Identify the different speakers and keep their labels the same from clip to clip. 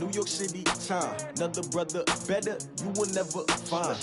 Speaker 1: New York City time. Another brother better, you will never find.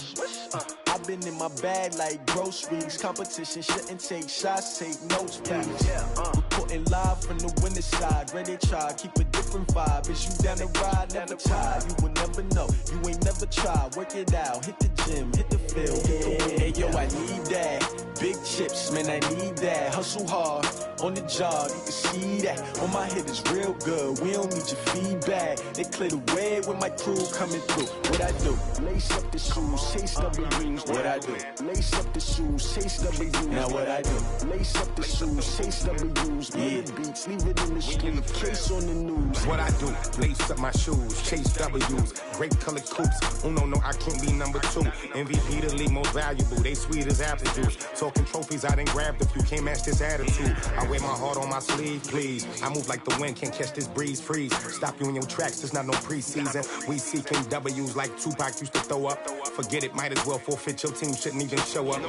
Speaker 1: I've been in my bag like groceries. Competition shouldn't take shots, take notes, please. Reporting live from the winning side. Ready to try, keep a different vibe. Is you down the ride, never try. You will never know, you ain't never tried. Work it out, hit the gym, hit the field, hit the win. Hey yo, I need that. Big chips, man, I need that. Hustle hard, on the job, you can see that. On my head is real good, we don't need your feedback. They clear the way with my crew coming through. What I do? Lace up the shoes, chase W's. What I do? Lace up the shoes, chase W's. Now what I do? Lace up the shoes, chase W's. Yeah. Beats, leave it in the street, case on the news.
Speaker 2: What I do? Lace up my shoes, chase W's. Great colored coops. Oh no, I can't be number 2. MVP the league most valuable. They sweet as apple juice. Talking trophies, I done grabbed a few. Can't match this attitude. I wear my heart on my sleeve, please. I move like the wind, can't catch this breeze, freeze. Stop you in your tracks, there's not no preseason. We seeking W's like Tupac used to throw up. Forget it, might as well forfeit. Your team shouldn't even show up.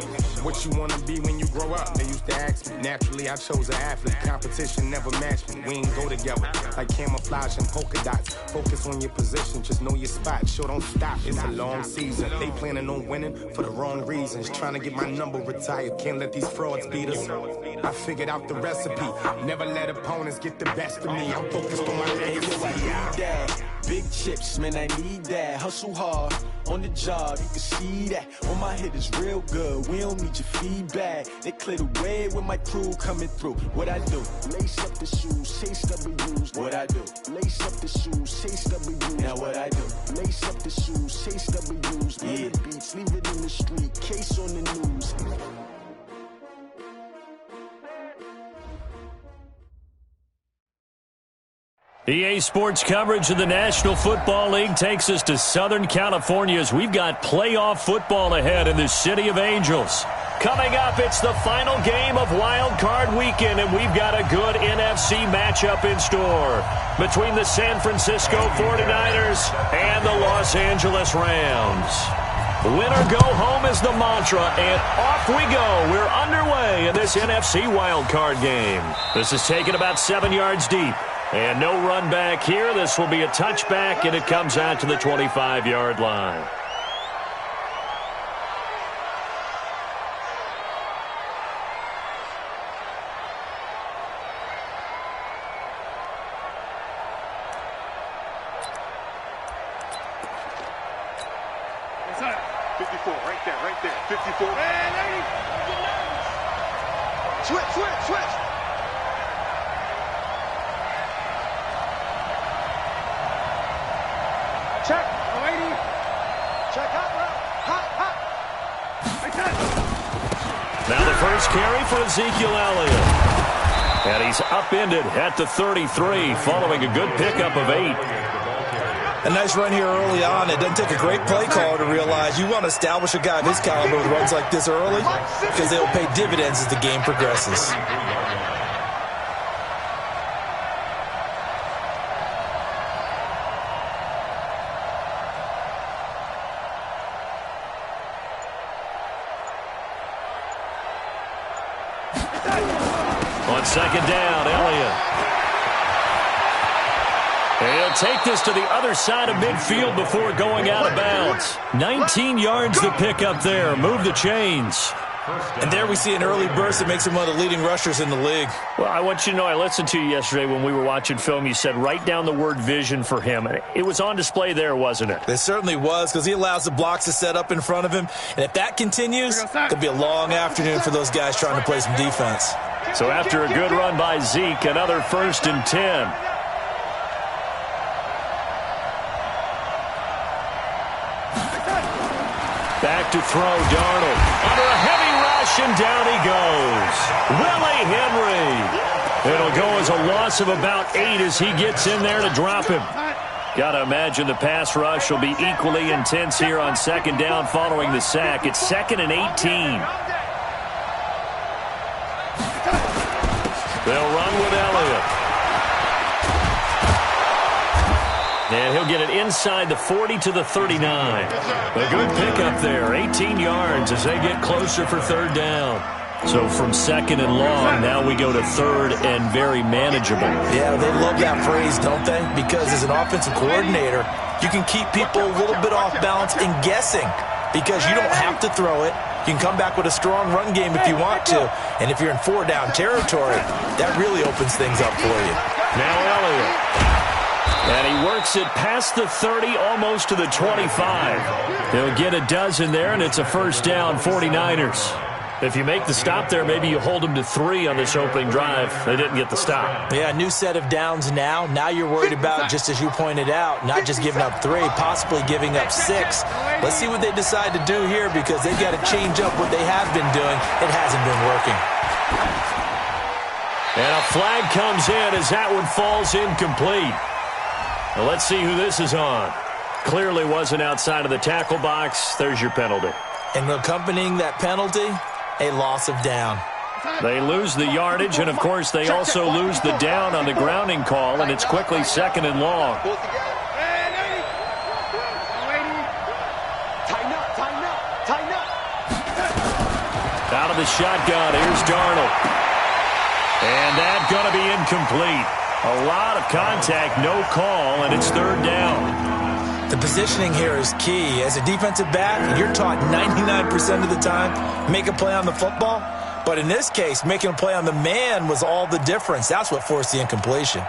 Speaker 2: What you wanna be when you grow up? They used to ask me. Naturally, I chose an athlete. Competition never matched me. We ain't go together like camouflage and polka dots. Focus on your position, just know your spot. Sure, don't stop. It's a long season. They planning on winning for the wrong reasons. Trying to get my number retired. Can't let these frauds beat us. I figured out the recipe. Never let opponents get the best of me. I'm focused on my legacy.
Speaker 1: Big chips, man, I need that. Hustle hard, on the job, you can see that. On my head is real good, we don't need your feedback. They clear the way with my crew coming through. What I do? Lace up the shoes, chase W's. What I do? Lace up the shoes, chase W's. Now what I do? Lace up the shoes, chase W's. Yeah. Beats, leave it in the street, case on the news.
Speaker 3: EA Sports coverage of the National Football League takes us to Southern California as we've got playoff football ahead in the City of Angels. Coming up, it's the final game of Wild Card Weekend, and we've got a good NFC matchup in store between the San Francisco 49ers and the Los Angeles Rams. Win or go home is the mantra, and off we go. We're underway in this NFC Wild Card game. This is taken about 7 yards deep. And no run back here. This will be a touchback, and it comes out to the 25-yard line.
Speaker 4: What's up? 54, right there. 54. Man, switch. Check, lady. Check hot.
Speaker 3: Now the first carry for Ezekiel Elliott. And he's upended at the 33 following a good pickup of 8.
Speaker 5: A nice run here early on. It doesn't take a great play caller to realize you want to establish a guy of his caliber with runs like this early because they'll pay dividends as the game progresses.
Speaker 3: On second down, Elliott. He'll take this to the other side of midfield before going out of bounds. 19 yards to pick up there. Move the chains.
Speaker 5: And there we see an early burst that makes him one of the leading rushers in the league.
Speaker 3: Well, I want you to know I listened to you yesterday when we were watching film. You said write down the word vision for him. It was on display there, wasn't it?
Speaker 5: It certainly was because he allows the blocks to set up in front of him. And if that continues, it could be a long afternoon for those guys trying to play some defense.
Speaker 3: So after a good run by Zeke, another 1st and 10. Back to throw, Darnold. Under a heavy rush, and down he goes. Willie Henry. It'll go as a loss of about 8 as he gets in there to drop him. Got to imagine the pass rush will be equally intense here on second down following the sack. It's 2nd and 18. They'll run with Elliott. And he'll get it inside the 40 to the 39. A good pickup there, 18 yards as they get closer for 3rd down. So from second and long, now we go to third and very manageable.
Speaker 5: Yeah, they love that phrase, don't they? Because as an offensive coordinator, you can keep people a little bit off balance and guessing because you don't have to throw it. You can come back with a strong run game if you want to. And if you're in 4-down territory, that really opens things up for you.
Speaker 3: Now Elliott. And he works it past the 30, almost to the 25. He'll get a dozen there, and it's a first down, 49ers. If you make the stop there, maybe you hold them to 3 on this opening drive. They didn't get the stop.
Speaker 5: Yeah, new set of downs now. Now you're worried about, just as you pointed out, not just giving up 3, possibly giving up 6. Let's see what they decide to do here because they've got to change up what they have been doing. It hasn't been working.
Speaker 3: And a flag comes in as that one falls incomplete. Now let's see who this is on. Clearly wasn't outside of the tackle box. There's your penalty.
Speaker 5: And accompanying that penalty, a loss of down.
Speaker 3: They lose the yardage, and, of course, they also lose the down on the grounding call, and it's quickly second and long. Out of the shotgun, here's Darnold. And that's going to be incomplete. A lot of contact, no call, and it's third down.
Speaker 5: The positioning here is key. As a defensive back, you're taught 99% of the time, make a play on the football. But in this case, making a play on the man was all the difference. That's what forced the incompletion.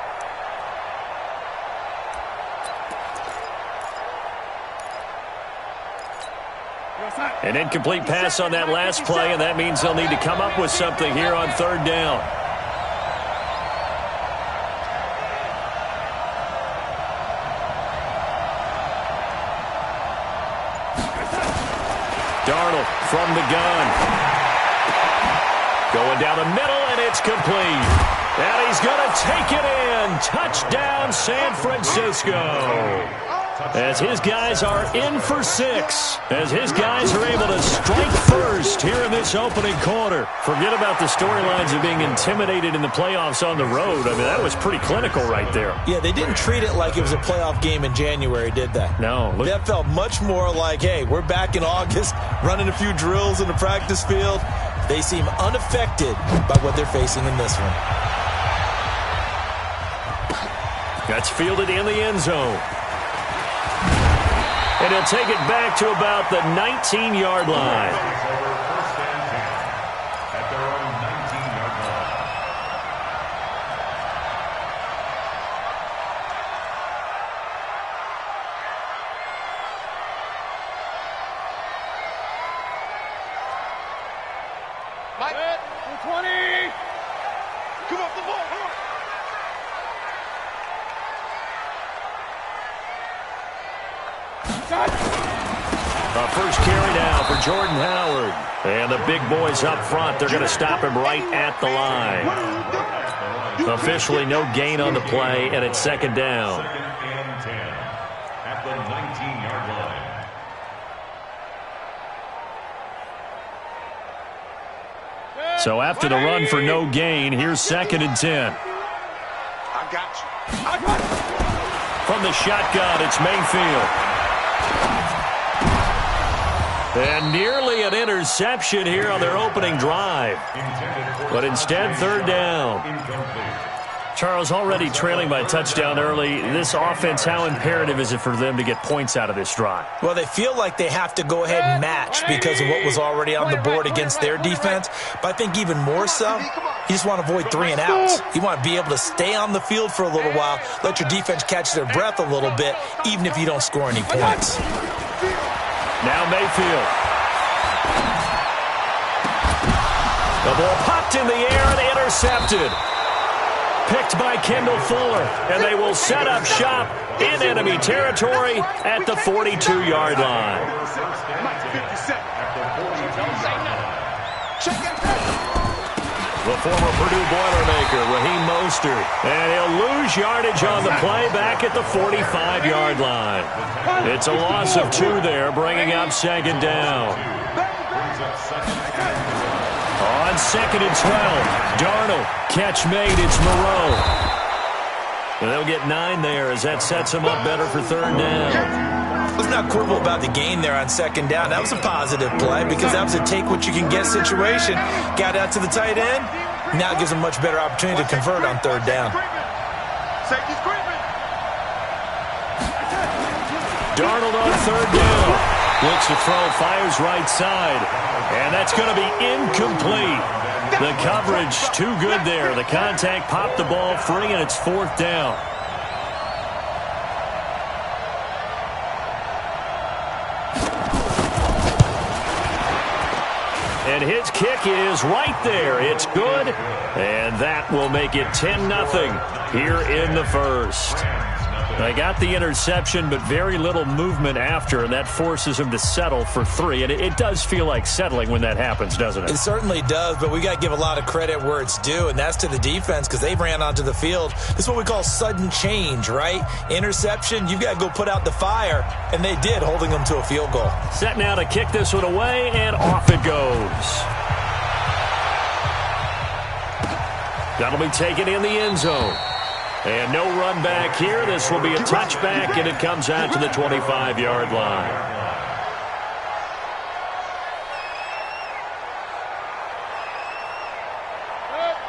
Speaker 3: An incomplete pass on that last play, and that means they'll need to come up with something here on third down. Darnold from the gun. Going down the middle, and it's complete. And he's going to take it in. Touchdown, San Francisco. As his guys are in for 6. As his guys are able to strike first here in this opening quarter. Forget about the storylines of being intimidated in the playoffs on the road. I mean, that was pretty clinical right there.
Speaker 5: Yeah, they didn't treat it like it was a playoff game in January, did they?
Speaker 3: No.
Speaker 5: That felt much more like, hey, we're back in August, running a few drills in the practice field. They seem unaffected by what they're facing in this one.
Speaker 3: That's fielded in the end zone. And he'll take it back to about the 19-yard line.
Speaker 6: At their own 19-yard line.
Speaker 4: Mike, 20. Come off the ball. Come on.
Speaker 3: A first carry now for Jordan Howard. And the big boys up front, they're going to stop him right at the line. Officially no gain on the play, and it's second down.
Speaker 6: Second and 10 at the 19-yard line.
Speaker 3: So after the run for no gain, here's second and 10.
Speaker 4: I got you. I got you.
Speaker 3: From the shotgun, it's Mayfield. And nearly an interception here on their opening drive. But instead, third down. Charles, already trailing by a touchdown early. This offense, how imperative is it for them to get points out of this drive?
Speaker 5: Well, they feel like they have to go ahead and match because of what was already on the board against their defense. But I think even more so, you just want to avoid 3 and outs. You want to be able to stay on the field for a little while, let your defense catch their breath a little bit, even if you don't score any points.
Speaker 3: Now Mayfield. The ball popped in the air and intercepted. Picked by Kendall Fuller, and they will set up shop in enemy territory at the 42-yard line. The former Purdue Boilermaker, Raheem Mostert, and he'll lose yardage on the play back at the 45-yard line. It's a loss of 2 there, bringing up second down. On second and 12, Darnold, catch made, it's Moreau. And they'll get 9 there as that sets them up better for third down.
Speaker 5: Let's not quibble about the gain there on second down. That was a positive play because that was a take-what-you-can-get situation. Got out to the tight end. Now it gives them much better opportunity to convert on third down.
Speaker 3: Darnold on third down. Looks to throw, fires right side. And that's going to be incomplete. The coverage too good there. The contact popped the ball free, and it's fourth down. And his kick is right there. It's good. And that will make it 10-0 here in the first. They got the interception, but very little movement after, and that forces him to settle for 3. And it does feel like settling when that happens, doesn't it?
Speaker 5: It certainly does, but we got to give a lot of credit where it's due, and that's to the defense because they ran onto the field. This is what we call sudden change, right? Interception, you've got to go put out the fire, and they did, holding them to a field goal.
Speaker 3: Set now to kick this one away, and off it goes. That'll be taken in the end zone. And no run back here. This will be a touchback, and it comes out to the 25-yard line.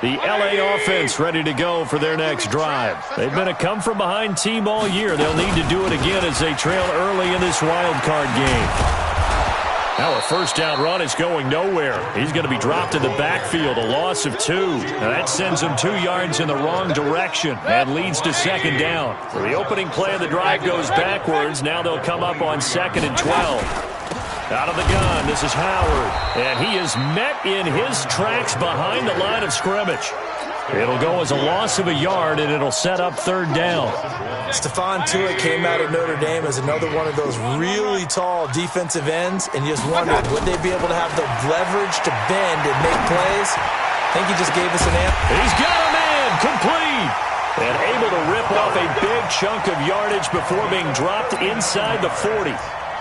Speaker 3: The LA offense ready to go for their next drive. They've been a come-from-behind team all year. They'll need to do it again as they trail early in this wild card game. Now a first down run is going nowhere. He's going to be dropped in the backfield, a loss of 2. Now that sends him 2 yards in the wrong direction and leads to second down. So the opening play of the drive goes backwards. Now they'll come up on 2nd and 12. Out of the gun, this is Howard. And he is met in his tracks behind the line of scrimmage. It'll go as a loss of a yard, and it'll set up third down.
Speaker 5: Stephon Tuitt came out of Notre Dame as another one of those really tall defensive ends, and you just wondered, would they be able to have the leverage to bend and make plays? I think he just gave us an answer.
Speaker 3: He's got a man, complete, and able to rip off a big chunk of yardage before being dropped inside the 40.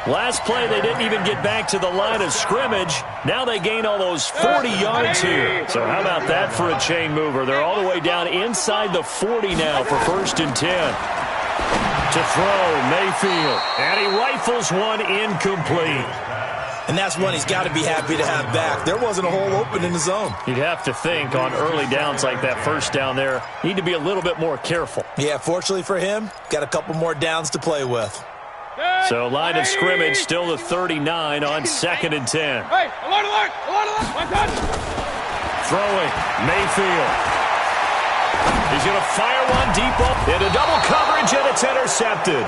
Speaker 3: Last play, they didn't even get back to the line of scrimmage. Now they gain all those 40 yards here. So how about that for a chain mover? They're all the way down inside the 40 now for 1st and 10. To throw, Mayfield. And he rifles one incomplete.
Speaker 5: And that's one he's got to be happy to have back. There wasn't a hole open in the zone.
Speaker 3: You'd have to think on early downs like that first down there, need to be a little bit more careful.
Speaker 5: Yeah, fortunately for him, got a couple more downs to play with.
Speaker 3: So line of scrimmage still the 39 on 2nd and 10.
Speaker 4: Hey, alert, one touch.
Speaker 3: Throwing, Mayfield. He's going to fire one deep up into double coverage, and it's intercepted.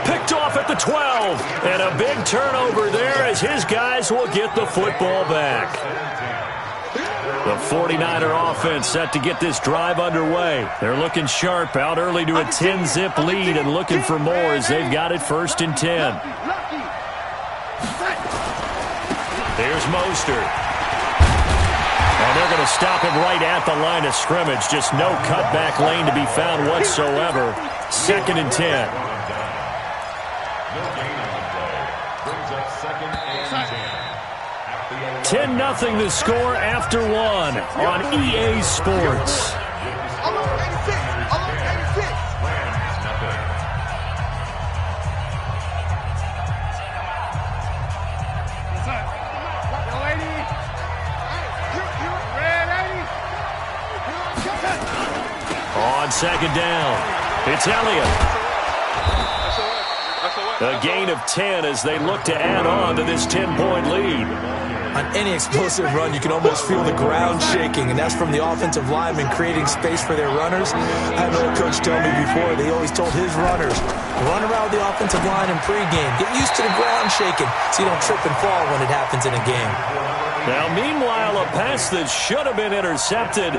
Speaker 3: Picked off at the 12, and a big turnover there as his guys will get the football back. The 49er offense set to get this drive underway. They're looking sharp, out early to a 10-zip lead and looking for more as they've got it 1st and 10. There's Mostert. And they're going to stop him right at the line of scrimmage. Just no cutback lane to be found whatsoever. 2nd and 10. 10-0 the score after 1 on EA Sports. On 2nd down, it's Elliott. A gain of 10 as they look to add on to this 10-point lead.
Speaker 5: On any explosive run, you can almost feel the ground shaking, and that's from the offensive linemen creating space for their runners. I had an old coach tell me before, he always told his runners, run around the offensive line in pregame. Get used to the ground shaking so you don't trip and fall when it happens in a game.
Speaker 3: Now, meanwhile, a pass that should have been intercepted,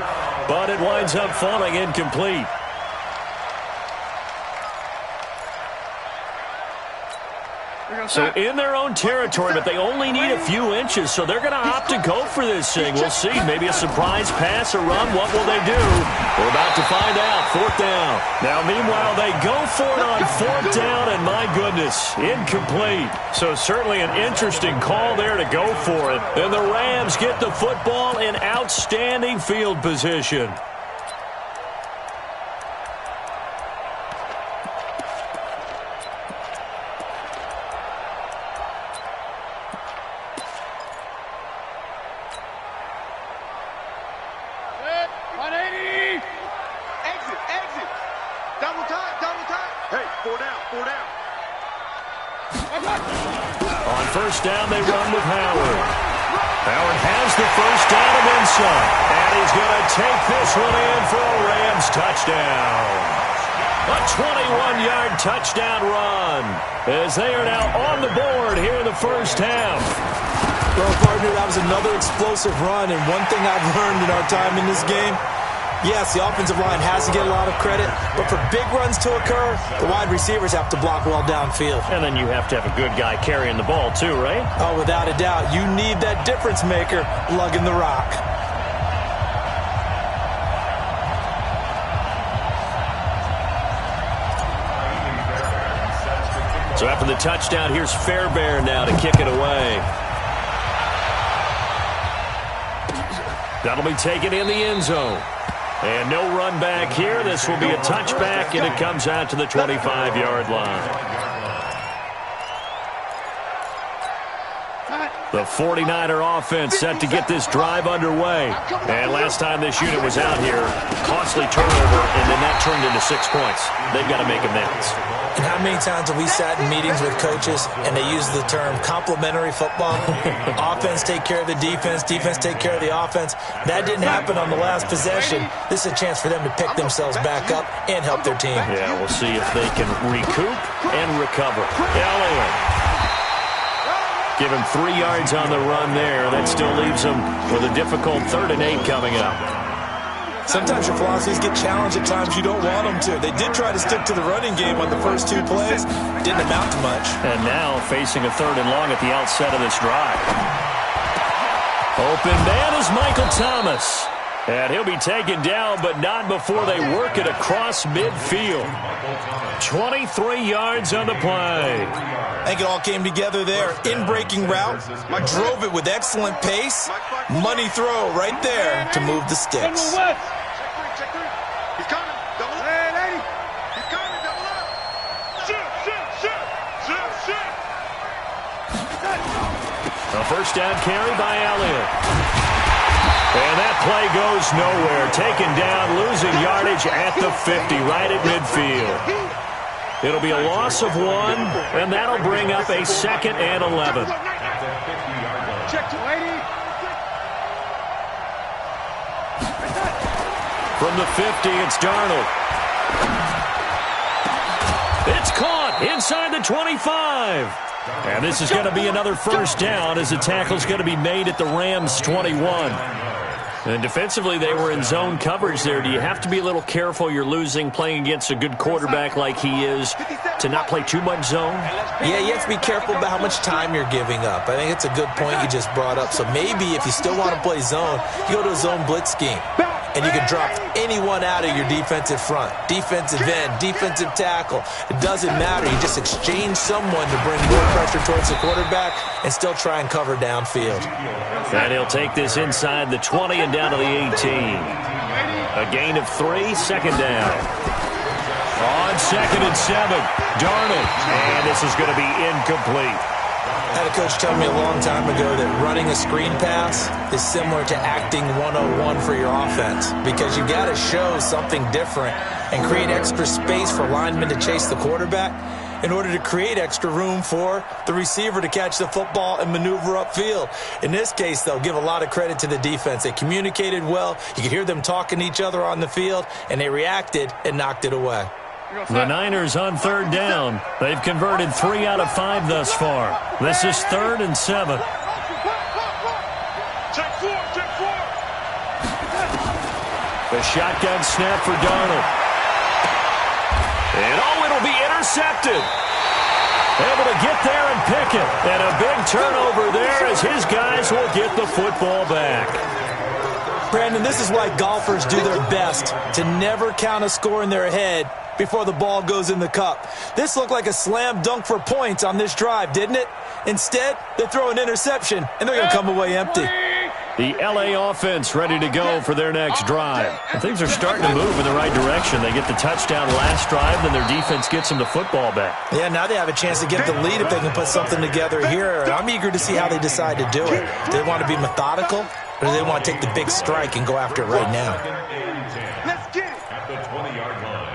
Speaker 3: but it winds up falling incomplete. So in their own territory, but they only need a few inches, so they're going to opt to go for this thing. We'll see. Maybe a surprise pass or run. What will they do? We're about to find out. 4th down. Now, meanwhile, they go for it on 4th down, and my goodness, incomplete. So certainly an interesting call there to go for it. And the Rams get the football in outstanding field position. On first down, they run with Howard. Howard has the first down and then some. And he's going to take this one in for a Rams touchdown. A 21-yard touchdown run as they are now on the board here in the first half.
Speaker 5: Well, partner, that was another explosive run, and one thing I've learned in our time in this game, yes, the offensive line has to get a lot of credit, but for big runs to occur, the wide receivers have to block well downfield.
Speaker 3: And then you have to have a good guy carrying the ball too, right?
Speaker 5: Oh, without a doubt. You need that difference maker lugging the rock.
Speaker 3: So after the touchdown, here's Fairbairn now to kick it away. That'll be taken in the end zone. And no run back here. This will be a touchback, and it comes out to the 25-yard line. The 49er offense set to get this drive underway. And last time this unit was out here, costly turnover, and then that turned into 6 points. They've got to make amends.
Speaker 5: And how many times have we sat in meetings with coaches and they use the term complementary football? Offense take care of the defense, defense take care of the offense. That didn't happen on the last possession. This is a chance for them to pick themselves back up and help their team.
Speaker 3: Yeah, we'll see if they can recoup and recover. Elliott. Give him 3 yards on the run there. That still leaves him with a difficult 3rd and 8 coming up.
Speaker 5: Sometimes your philosophies get challenged at times you don't want them to. They did try to stick to the running game on the first 2 plays. Didn't amount to much.
Speaker 3: And now facing a 3rd and long at the outset of this drive. Open man is Michael Thomas. And he'll be taken down, but not before they work it across midfield. 23 yards on the play.
Speaker 5: I think it all came together there. In-breaking route. Drove it with excellent pace. Money throw right there to move the sticks.
Speaker 3: A first down carry by Elliott. And that play goes nowhere. Taken down, losing yardage at the 50, right at midfield. It'll be a loss of 1, and that'll bring up a 2nd and 11. From the 50, it's Darnold. It's caught inside the 25. And this is going to be another first down as the tackle's going to be made at the Rams' 21. And defensively, they were in zone coverage there. Do you have to be a little careful? You're losing playing against a good quarterback like he is to not play too much zone?
Speaker 5: Yeah, you have to be careful about how much time you're giving up. I think it's a good point you just brought up. So maybe if you still want to play zone, you go to a zone blitz scheme. And you can drop anyone out of your defensive front. Defensive end, defensive tackle. It doesn't matter. You just exchange someone to bring more pressure towards the quarterback and still try and cover downfield.
Speaker 3: And he'll take this inside the 20 and down to the 18. A gain of 3, 2nd down. On 2nd and 7, Darnold. And this is going to be incomplete.
Speaker 5: I had a coach tell me a long time ago that running a screen pass is similar to acting 101 for your offense because you got to show something different and create extra space for linemen to chase the quarterback in order to create extra room for the receiver to catch the football and maneuver upfield. In this case, they'll give a lot of credit to the defense. They communicated well. You could hear them talking to each other on the field, and they reacted and knocked it away.
Speaker 3: The Niners on 3rd down. They've converted 3 out of 5 thus far. This is 3rd and 7. The shotgun snap for Darnold. And it'll be intercepted. Able to get there and pick it. And a big turnover there as his guys will get the football back.
Speaker 5: Brandon, this is why golfers do their best to never count a score in their head before the ball goes in the cup. This looked like a slam dunk for points on this drive, didn't it? Instead, they throw an interception, and they're going to come away empty.
Speaker 3: The L.A. offense ready to go for their next drive. And things are starting to move in the right direction. They get the touchdown last drive, then their defense gets them the football back.
Speaker 5: Yeah, now they have a chance to get the lead if they can put something together here. And I'm eager to see how they decide to do it. Do they want to be methodical, or do they want to take the big strike and go after it right now?
Speaker 4: Let's get it.
Speaker 6: At the 20-yard line.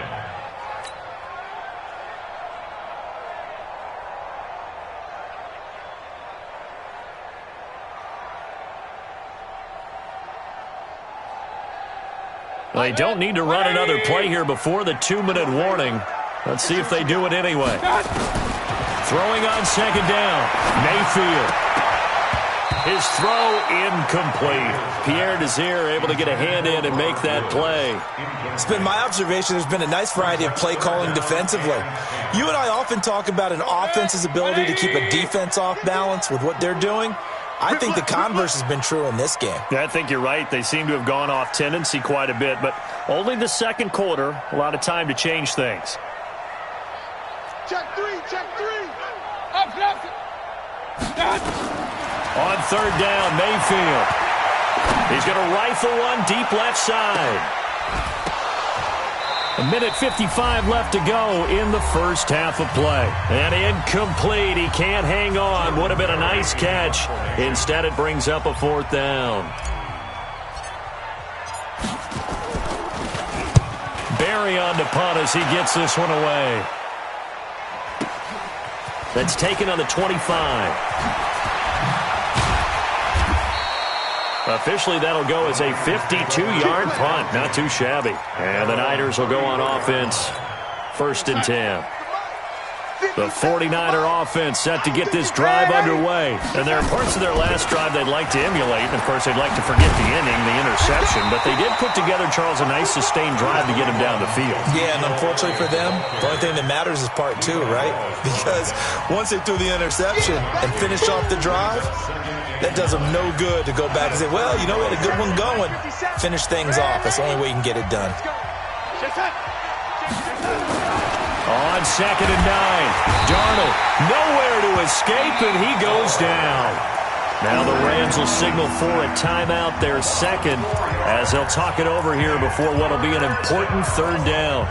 Speaker 3: They don't need to run another play here before the 2-minute warning. Let's see if they do it anyway. Throwing on second down. Mayfield. His throw incomplete. Pierre Desir able to get a hand in and make that play.
Speaker 5: It's been my observation there's been a nice variety of play calling defensively. You and I often talk about an offense's ability to keep a defense off balance with what they're doing. I think the converse has been true in this game.
Speaker 3: Yeah, I think you're right. They seem to have gone off tendency quite a bit, but only the second quarter, a lot of time to change things.
Speaker 4: Check three. Up.
Speaker 3: On third down, Mayfield. He's going to rifle one deep left side. 1:55 left to go in the first half of play. And incomplete. He can't hang on. Would have been a nice catch. Instead, it brings up a fourth down. Barry on to punt as he gets this one away. That's taken on the 25. Officially, that'll go as a 52-yard punt. Not too shabby. And the Niners will go on offense. 1st and 10. The 49er offense set to get this drive underway. And there are parts of their last drive they'd like to emulate. And, of course, they'd like to forget the inning, the interception. But they did put together, Charles, a nice sustained drive to get him down the field.
Speaker 5: Yeah, and unfortunately for them, the only thing that matters is part 2, right? Because once they threw the interception and finished off the drive, that does them no good to go back and say, well, you know, we had a good one going. Finish things off. That's the only way you can get it done.
Speaker 3: On 2nd and 9, Darnold nowhere to escape, and he goes down. Now the Rams will signal for a timeout, their second, as they'll talk it over here before what will be an important third down.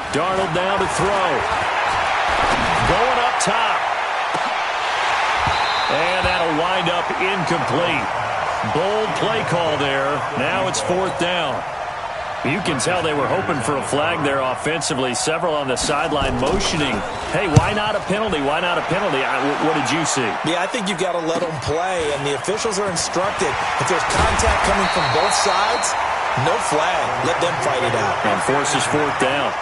Speaker 3: Darnold now to throw. Going up top. And that'll wind up incomplete. Bold play call there. Now it's 4th down. You can tell they were hoping for a flag there offensively. Several on the sideline motioning. Hey, why not a penalty? Why not a penalty? What did you see?
Speaker 5: Yeah, I think you've got to let them play, and the officials are instructed. If there's contact coming from both sides, no flag. Let them fight it out.
Speaker 3: And forces 4th down.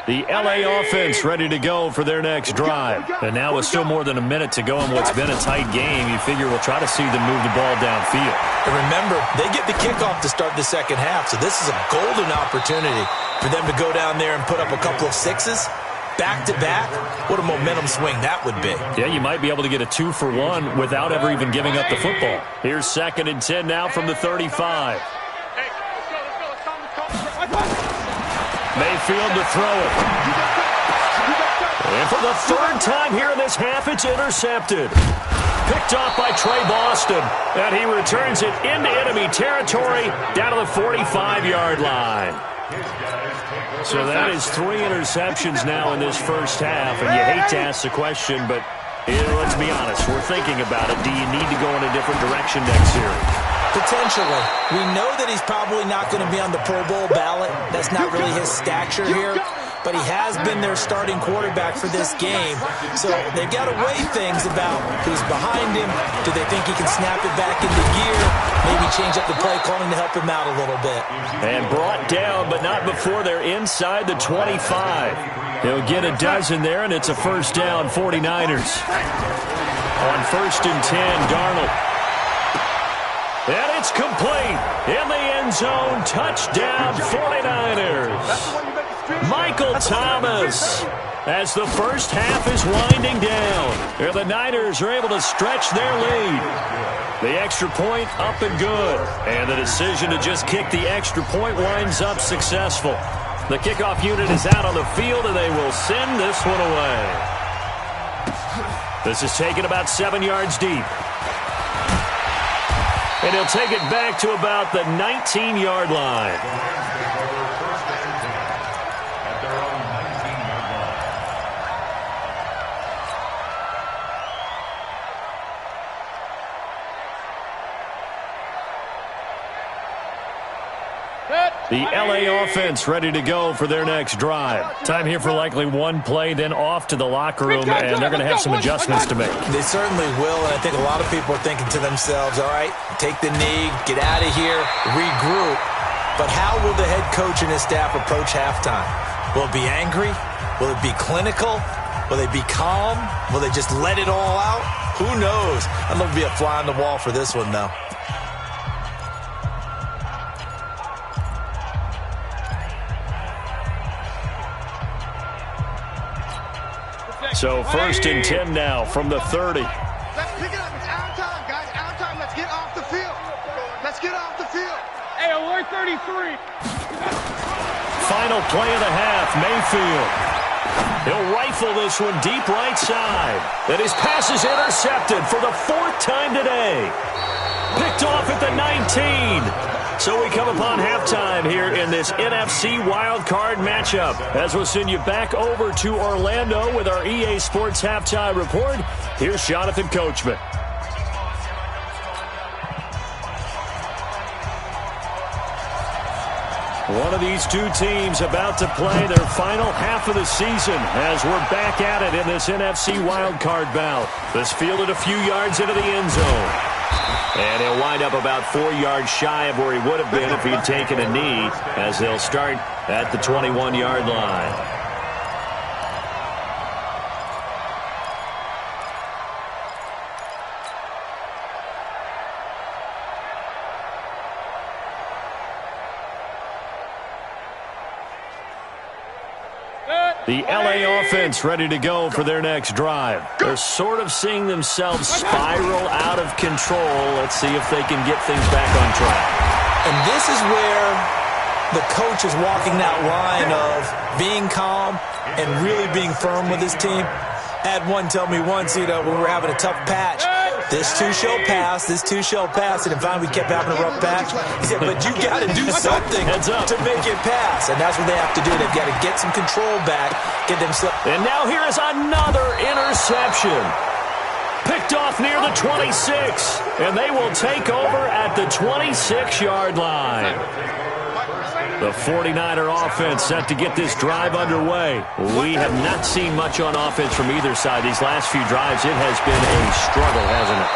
Speaker 3: The L.A. offense ready to go for their next drive. And now with still more than a minute to go in what's been a tight game, you figure we'll try to see them move the ball downfield.
Speaker 5: And remember, they get the kickoff to start the second half, so this is a golden opportunity for them to go down there and put up a couple of sixes. Back-to-back, what a momentum swing that would be.
Speaker 3: Yeah, you might be able to get a 2-for-1 without ever even giving up the football. Here's 2nd and 10 now from the 35. Mayfield to throw it. And for the 3rd time here in this half, it's intercepted. Picked off by Trey Boston. And he returns it into enemy territory down to the 45-yard line. So that is 3 interceptions now in this first half. And you hate to ask the question, but let's be honest. We're thinking about it. Do you need to go in a different direction next series?
Speaker 5: Potentially. We know that he's probably not going to be on the Pro Bowl ballot. That's not really his stature here. But he has been their starting quarterback for this game. So they've got to weigh things about who's behind him. Do they think he can snap it back into gear? Maybe change up the play calling to help him out a little bit. And brought down, but not before they're inside the 25. He'll get a dozen there, and it's a first down, 49ers. On 1st and 10, Darnold. And it's complete in the end zone. Touchdown, 49ers. Michael Thomas, as the first half is winding down. Here the Niners are able to stretch their lead. The extra point up and good. And the decision to just kick the extra point winds up successful. The kickoff unit is out on the field, and they will send this one away.
Speaker 3: This is taken about 7 yards deep. And he'll take it back to about the 19-yard line. The LA offense ready to go for their next drive. Time here for likely one play, then off to the locker room, and they're going to have some adjustments to make.
Speaker 5: They certainly will, and I think a lot of people are thinking to themselves, all right, take the knee, get out of here, regroup. But how will the head coach and his staff approach halftime? Will it be angry? Will it be clinical? Will they be calm? Will they just let it all out? Who knows? I'd love to be a fly on the wall for this one, though.
Speaker 3: So 1st and 10 now from the 30.
Speaker 4: Let's pick it up. It's our time, guys. Our time. Let's get off the field. Let's get off the field. Hey, alert 33.
Speaker 3: Final play of the half, Mayfield. He'll rifle this one deep right side. And his pass is intercepted for the 4th time today. Picked off at the 19. So we come upon halftime here in this NFC wildcard matchup. As we'll send you back over to Orlando with our EA Sports Halftime Report, here's Jonathan Coachman. One of these two teams about to play their final half of the season as we're back at it in this NFC wildcard bout. This fielded a few yards into the end zone. And he'll wind up about 4 yards shy of where he would have been if he'd taken a knee, as they'll start at the 21-yard line. The LA offense ready to go for their next drive. They're sort of seeing themselves spiral out of control. Let's see if they can get things back on track.
Speaker 5: And this is where the coach is walking that line of being calm and really being firm with his team. I had one tell me once, when we were having a tough patch, this too shall pass, this too shall pass, and then finally we kept having a rough patch. He said, but you got to do something to make it pass, and that's what they have to do. They've got to get some control back, get themselves.
Speaker 3: And now here is another interception. Picked off near the 26, and they will take over at the 26-yard line. The 49er offense set to get this drive underway. We have not seen much on offense from either side these last few drives. It has been a struggle, hasn't it?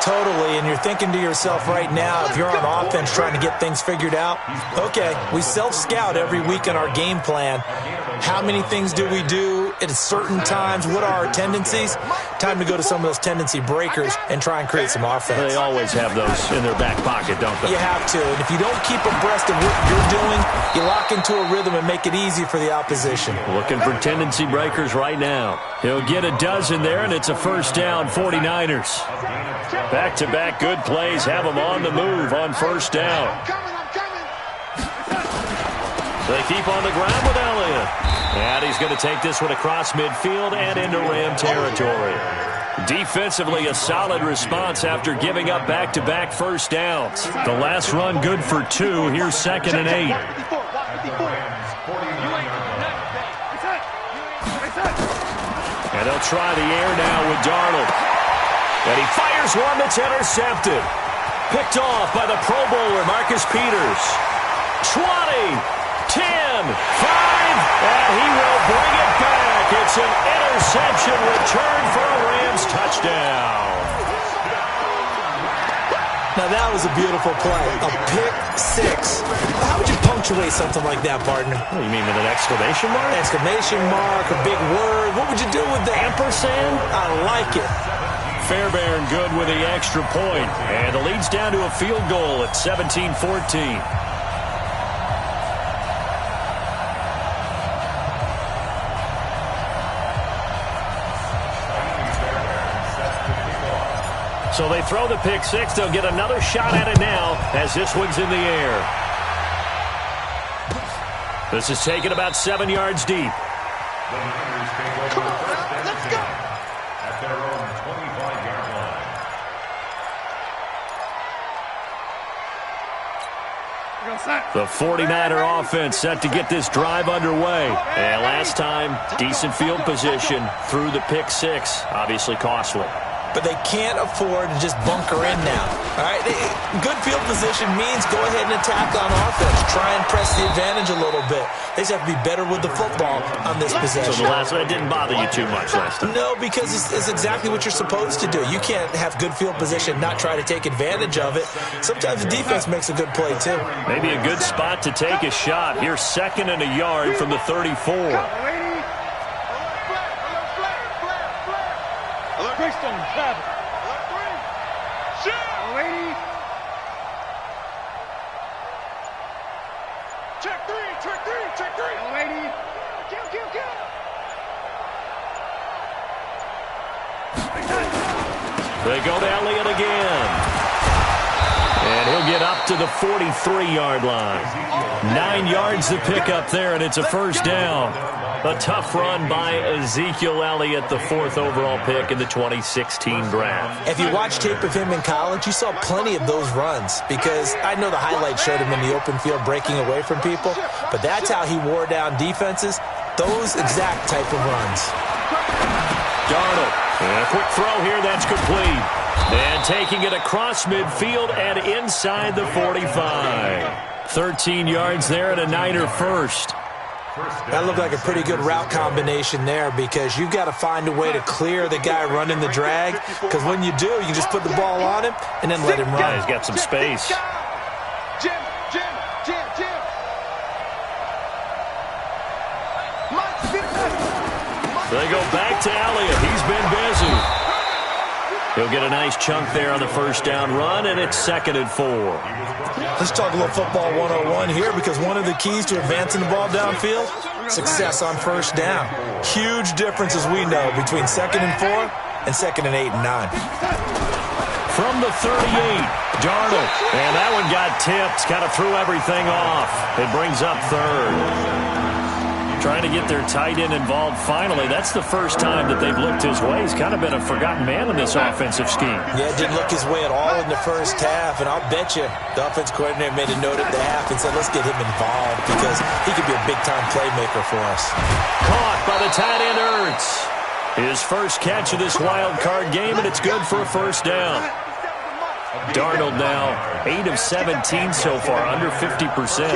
Speaker 5: Totally, and you're thinking to yourself right now, if you're on offense trying to get things figured out, okay, we self-scout every week in our game plan. How many things do we do at certain times? What are our tendencies? Time to go to some of those tendency breakers and try and create some offense.
Speaker 3: They always have those in their back pocket, don't they?
Speaker 5: You have to, and if you don't keep abreast of what you're doing, you lock into a rhythm and make it easy for the opposition.
Speaker 3: Looking for tendency breakers right now. He'll get a dozen there, and it's a first down, 49ers. Back-to-back good plays have them on the move on first down. They keep on the ground with Elliott. And he's going to take this one across midfield and into Ram territory. Defensively, a solid response after giving up back-to-back first downs. The last run good for 2. Here's 2nd and 8. And they'll try the air now with Darnold. And he fires one that's intercepted. Picked off by the Pro Bowler, Marcus Peters. 20, 10, 5, and he will bring it back. It's an interception return for a Rams touchdown.
Speaker 5: Now that was a beautiful play, a pick six. How would you punctuate something like that, partner?
Speaker 3: What do you mean, with an exclamation mark?
Speaker 5: Exclamation mark, a big word. What would you do with that?
Speaker 3: Ampersand?
Speaker 5: I like it.
Speaker 3: Fairbairn good with the extra point. And the lead's down to a field goal at 17-14. So they throw the pick six. They'll get another shot at it now as this one's in the air. This is taken about 7 yards deep.
Speaker 4: Come on, let's go.
Speaker 3: The 49er offense set to get this drive underway. And last time, decent field position through the pick six. Obviously costly.
Speaker 5: But they can't afford to just bunker in now. All right, good field position means go ahead and attack on offense. Try and press the advantage a little bit. They just have to be better with the football on this possession.
Speaker 3: So the last one, it didn't bother you too much last time?
Speaker 5: No, because it's exactly what you're supposed to do. You can't have good field position, not try to take advantage of it. Sometimes the defense makes a good play, too.
Speaker 3: Maybe a good spot to take a shot. Here's 2nd and a yard from the 34. They go to Elliott again. And he'll get up to the 43-yard line. 9 yards to pick up there, and it's a first down. A tough run by Ezekiel Elliott, the 4th overall pick in the 2016 draft.
Speaker 5: If you watch tape of him in college, you saw plenty of those runs because I know the highlights showed him in the open field breaking away from people, but that's how he wore down defenses, those exact type of runs.
Speaker 3: Darnold. And a quick throw here, that's complete. And taking it across midfield and inside the 45. 13 yards there and a Niner first.
Speaker 5: That looked like a pretty good route combination there because you've got to find a way to clear the guy running the drag because when you do, you can just put the ball on him and then let him run.
Speaker 3: Yeah, he's got some space.
Speaker 4: Jim.
Speaker 3: They go back to Elliott. He's been busy. He'll get a nice chunk there on the first down run, and it's 2nd and 4.
Speaker 5: Let's talk a little football 101 here because one of the keys to advancing the ball downfield, success on first down. Huge difference, as we know, between 2nd and 4 and 2nd and 8 and 9.
Speaker 3: From the 38, Darnold. And that one got tipped, kind of threw everything off. It brings up 3rd. Trying to get their tight end involved finally. That's the first time that they've looked his way. He's kind of been a forgotten man in this offensive scheme.
Speaker 5: Yeah, didn't look his way at all in the first half, and I'll bet you the offense coordinator made a note at the half and said, let's get him involved because he could be a big-time playmaker for us.
Speaker 3: Caught by the tight end Ertz. His first catch of this wild card game, and it's good for a first down. Darnold now 8 of 17 so far, under 50%.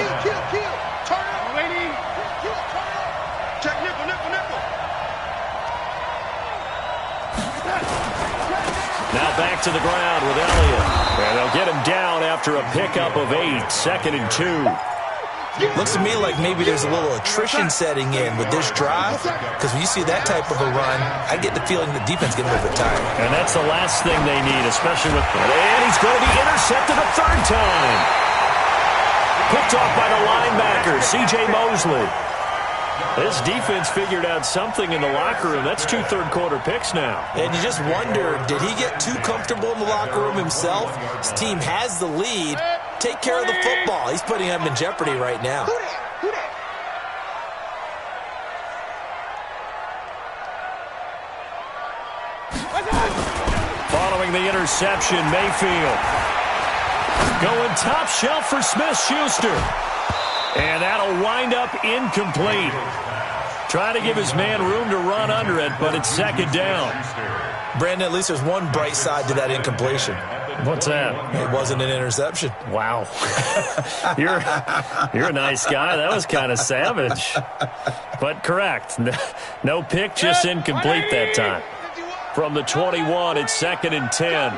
Speaker 3: Now back to the ground with Elliott. And they'll get him down after a pickup of 8, 2nd and 2.
Speaker 5: Looks to me like maybe there's a little attrition setting in with this drive because when you see that type of a run, I get the feeling the defense getting a little bit tired.
Speaker 3: And that's the last thing they need, especially with... And he's going to be intercepted a 3rd time. Picked off by the linebacker, C.J. Mosley. This defense figured out something in the locker room. That's 2 third-quarter picks now.
Speaker 5: And you just wonder, did he get too comfortable in the locker room himself? His team has the lead. Take care of the football. He's putting them in jeopardy right now.
Speaker 3: Following the interception, Mayfield. Going top shelf for Smith-Schuster. And that'll wind up incomplete. Trying to give his man room to run under it, but it's 2nd down.
Speaker 5: Brandon, at least there's one bright side to that incompletion.
Speaker 3: What's that?
Speaker 5: It wasn't an interception.
Speaker 3: Wow. You're a nice guy. That was kind of savage. But correct. No pick, just incomplete that time. From the 21, it's 2nd and 10.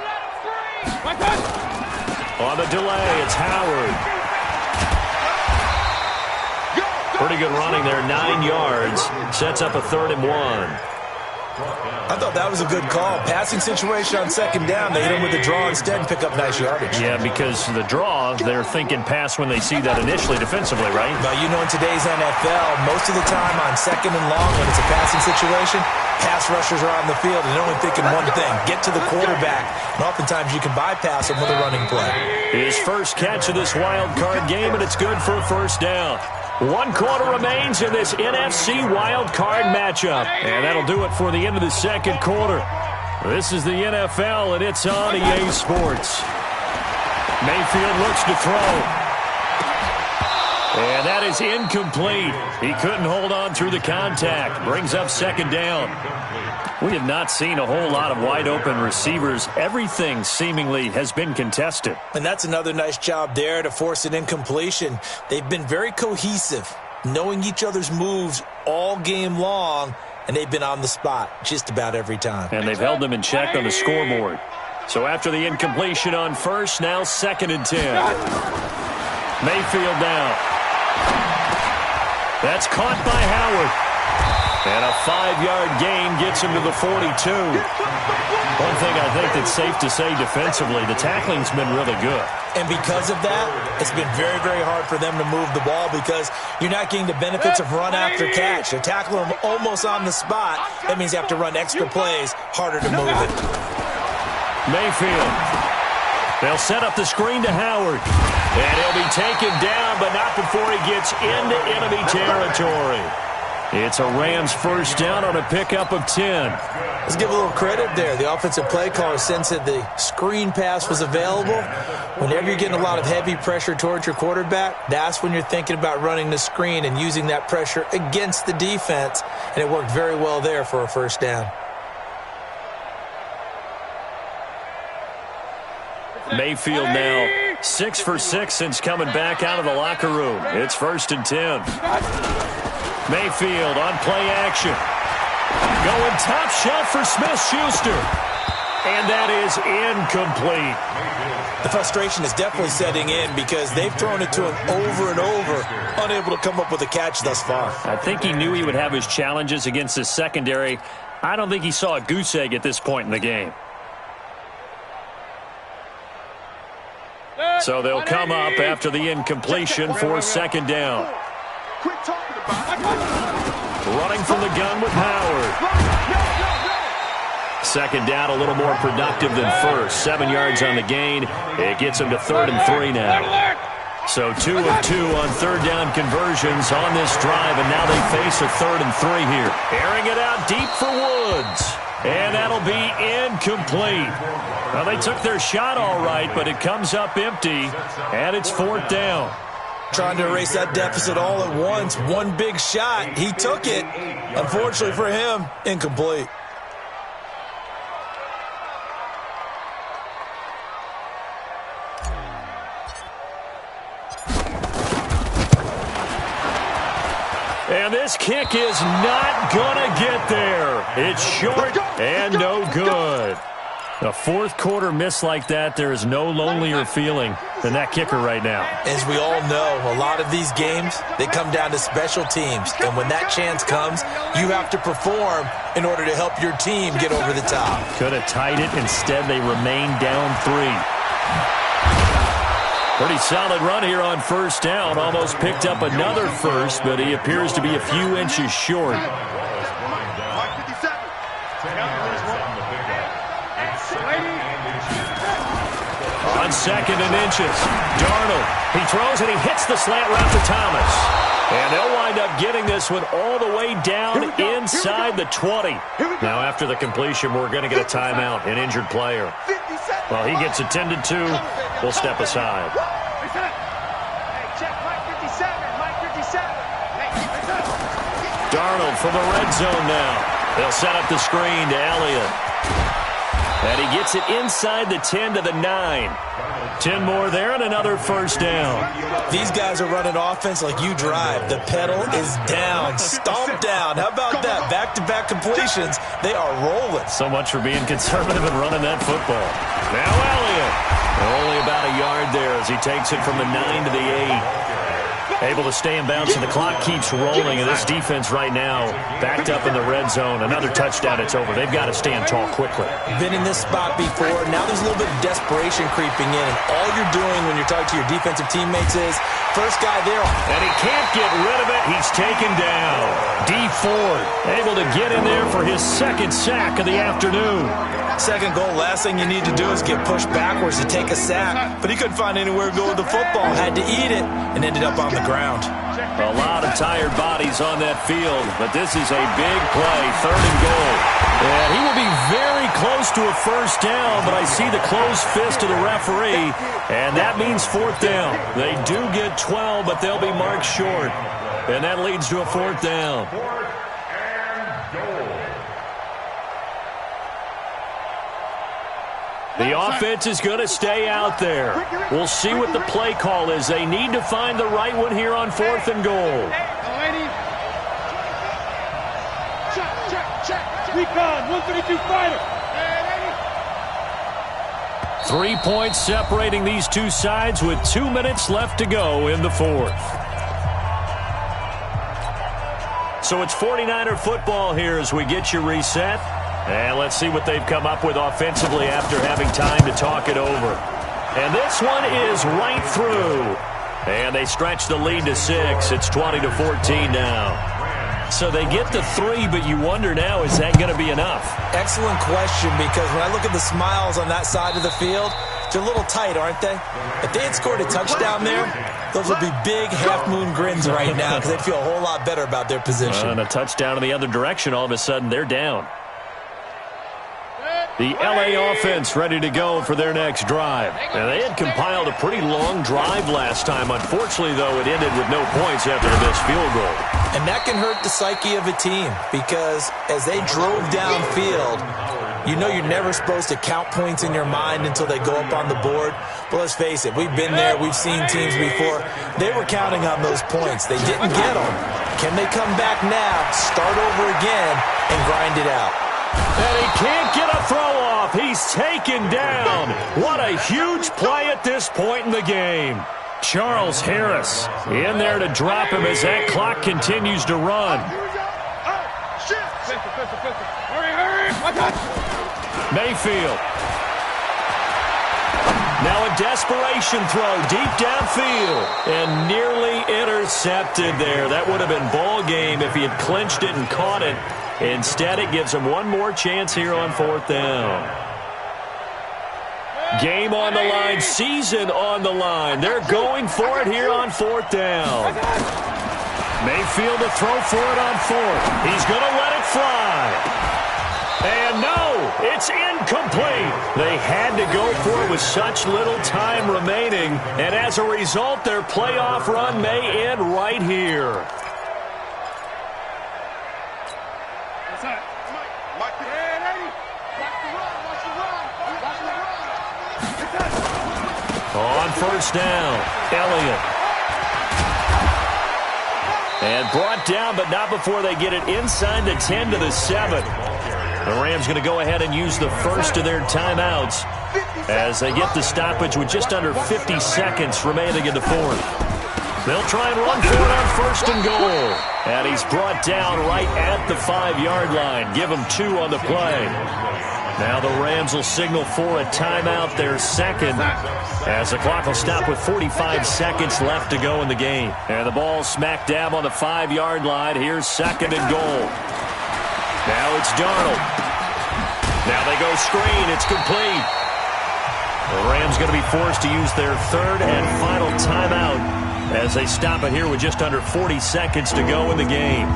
Speaker 3: On the delay, it's Howard. Pretty good running there, 9 yards. Sets up a 3rd and 1.
Speaker 5: I thought that was a good call. Passing situation on 2nd down. They hit him with the draw instead and pick up nice yardage.
Speaker 3: Yeah, because the draw, they're thinking pass when they see that initially defensively, right?
Speaker 5: But you know in today's NFL, most of the time on 2nd and long when it's a passing situation, pass rushers are on the field and they're only thinking one thing, get to the quarterback. And oftentimes you can bypass them with a running play.
Speaker 3: His first catch of this wild card game, and it's good for a first down. 1 quarter remains in this NFC wild card matchup. And that'll do it for the end of the 2nd quarter. This is the NFL, and it's on EA Sports. Mayfield looks to throw. And that is incomplete. He couldn't hold on through the contact. Brings up second down. We have not seen a whole lot of wide-open receivers. Everything seemingly has been contested.
Speaker 5: And that's another nice job there to force an incompletion. They've been very cohesive, knowing each other's moves all game long, and they've been on the spot just about every time.
Speaker 3: And they've held them in check on the scoreboard. So after the incompletion on first, now 2nd and 10. Mayfield now. That's caught by Howard. And a 5-yard gain gets him to the 42. One thing I think that's safe to say defensively, the tackling's been really good.
Speaker 5: And because of that, it's been very, very hard for them to move the ball because you're not getting the benefits of run after catch. They're tackling them almost on the spot. That means you have to run extra plays, harder to move it.
Speaker 3: Mayfield. They'll set up the screen to Howard. And he'll be taken down, but not before he gets into enemy territory. It's a Rams first down on a pickup of 10.
Speaker 5: Let's give a little credit there. The offensive play caller sensed that the screen pass was available. Whenever you're getting a lot of heavy pressure towards your quarterback, that's when you're thinking about running the screen and using that pressure against the defense. And it worked very well there for a first down.
Speaker 3: Mayfield now 6 for 6 since coming back out of the locker room. It's 1st and 10. Mayfield on play action. Going top shelf for Smith-Schuster. And that is incomplete.
Speaker 5: The frustration is definitely setting in because they've thrown it to him over and over, unable to come up with a catch thus far.
Speaker 3: I think he knew he would have his challenges against his secondary. I don't think he saw a goose egg at this point in the game. So they'll come up after the incompletion for 2nd down. Running from the gun with Howard. 2nd down, a little more productive than first. 7 yards on the gain. It gets him to 3rd and 3 now. So 2 of 2 on 3rd down conversions on this drive, and now they face a 3rd and 3 here. Airing it out deep for Woods. And that'll be incomplete. Well, they took their shot all right, but it comes up empty, and it's 4th down.
Speaker 5: Trying to erase that deficit all at once. One big shot. He took it. Unfortunately for him, incomplete.
Speaker 3: And this kick is not going to get there. It's short and no good. A fourth quarter miss like that, there is no lonelier feeling than that kicker right now.
Speaker 5: As we all know, a lot of these games, they come down to special teams. And when that chance comes, you have to perform in order to help your team get over the top.
Speaker 3: Could have tied it. Instead, they remain down 3. Pretty solid run here on first down. Almost picked up another first, but he appears to be a few inches short. On 2nd and inches, Darnold. He throws and he hits the slant route to Thomas. And they'll wind up getting this one all the way down inside the 20. Now after the completion, we're going to get a timeout, an injured player. Well, he gets attended to. We'll step aside. Darnold from the red zone now. They'll set up the screen to Elliott. And he gets it inside the 10 to the 9. 10 more there and another first down.
Speaker 5: These guys are running offense like you drive. The pedal is down, stomped down. How about that? Back-to-back completions. They are rolling.
Speaker 3: So much for being conservative and running that football. Now Elliott. Only about a yard there as he takes it from the 9 to the 8. Able to stay in bounds, and the clock keeps rolling. And this defense right now backed up in the red zone. Another touchdown, it's over. They've got to stand tall quickly.
Speaker 5: Been in this spot before. Now there's a little bit of desperation creeping in. And all you're doing when you're talking to your defensive teammates is, first guy there.
Speaker 3: And he can't get rid of it. He's taken down. D Ford able to get in there for his second sack of the afternoon.
Speaker 5: Second goal, last thing you need to do is get pushed backwards to take a sack. But he couldn't find anywhere to go with the football. Had to eat it and ended up on the ground.
Speaker 3: A lot of tired bodies on that field, but this is a big play, 3rd and goal. And he will be very close to a first down, but I see the closed fist of the referee, and that means fourth down. They do get 12, but they'll be marked short, and that leads to a fourth down. The offense is going to stay out there. We'll see what the play call is. They need to find the right one here on fourth and goal.
Speaker 7: Recon, 132 fighter.
Speaker 3: 3 points separating these two sides with 2 minutes left to go in the fourth. So it's 49er football here as we get you reset. And let's see what they've come up with offensively after having time to talk it over. And this one is right through. And they stretch the lead to 6. It's 20-14 now. So they get to 3, but you wonder now, is that going to be enough?
Speaker 5: Excellent question, because when I look at the smiles on that side of the field, they're a little tight, aren't they? If they had scored a touchdown there, those would be big half-moon grins right now because they'd feel a whole lot better about their position.
Speaker 3: And a touchdown in the other direction, all of a sudden they're down. The LA offense ready to go for their next drive. And they had compiled a pretty long drive last time. Unfortunately, though, it ended with no points after the missed field goal.
Speaker 5: And that can hurt the psyche of a team because as they drove downfield, you know you're never supposed to count points in your mind until they go up on the board. But let's face it, we've been there. We've seen teams before. They were counting on those points. They didn't get them. Can they come back now, start over again, and grind it out?
Speaker 3: And he can't get a throw off. He's taken down. What a huge play at this point in the game. Charles Harris in there to drop him as that clock continues to run. Mayfield. Now a desperation throw deep downfield and nearly intercepted there. That would have been ball game if he had clinched it and caught it. Instead, it gives him one more chance here on fourth down. Game on the line, season on the line. They're going for it here on fourth down. Mayfield to throw for it on fourth. He's going to let it fly. And no, it's incomplete. They had to go for it with such little time remaining. And as a result, their playoff run may end right here. On first down, Elliott. And brought down, but not before they get it inside the 10 to the 7. The Rams going to go ahead and use the first of their timeouts as they get the stoppage with just under 50 seconds remaining in the fourth. They'll try and run for it on first and goal. And he's brought down right at the 5-yard line. Give him 2 on the play. Now the Rams will signal for a timeout, their second, as the clock will stop with 45 seconds left to go in the game. And the ball smack dab on the 5-yard line. Here's second and goal. Now it's Darnold. Now they go screen. It's complete. The Rams going to be forced to use their third and final timeout as they stop it here with just under 40 seconds to go in the game.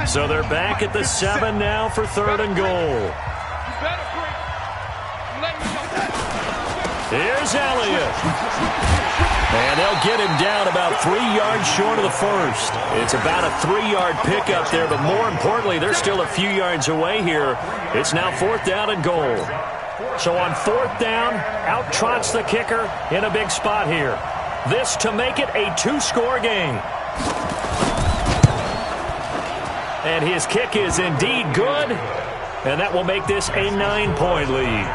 Speaker 3: So they're back at the 7 now for third and goal. Here's Elliott. And they'll get him down about 3 yards short of the first. It's about a 3-yard pickup there, but more importantly, they're still a few yards away here. It's now fourth down and goal. So on fourth down, out trots the kicker in a big spot here. This to make it a 2-score game. And his kick is indeed good, and that will make this a 9-point lead.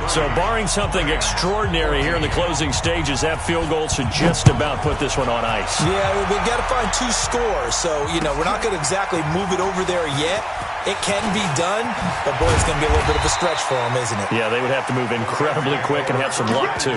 Speaker 3: So barring something extraordinary here in the closing stages, that field goal should just about put this one on ice.
Speaker 5: Yeah, we've got to find 2 scores. So, we're not going to exactly move it over there yet. It can be done, but, boy, it's going to be a little bit of a stretch for them, isn't it?
Speaker 3: Yeah, they would have to move incredibly quick and have some luck, too.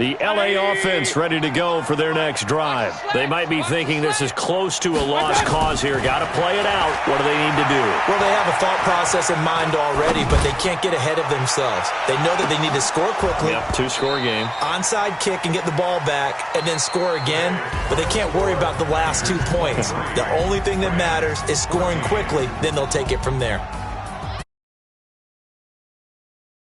Speaker 3: The LA offense ready to go for their next drive. They might be thinking this is close to a lost cause here. Got to play it out. What do they need to do?
Speaker 5: Well, they have a thought process in mind already, but they can't get ahead of themselves. They know that they need to score quickly.
Speaker 3: Yep, two-score game.
Speaker 5: Onside kick and get the ball back and then score again, but they can't worry about the last 2 points. The only thing that matters is scoring quickly, then they'll take it from there.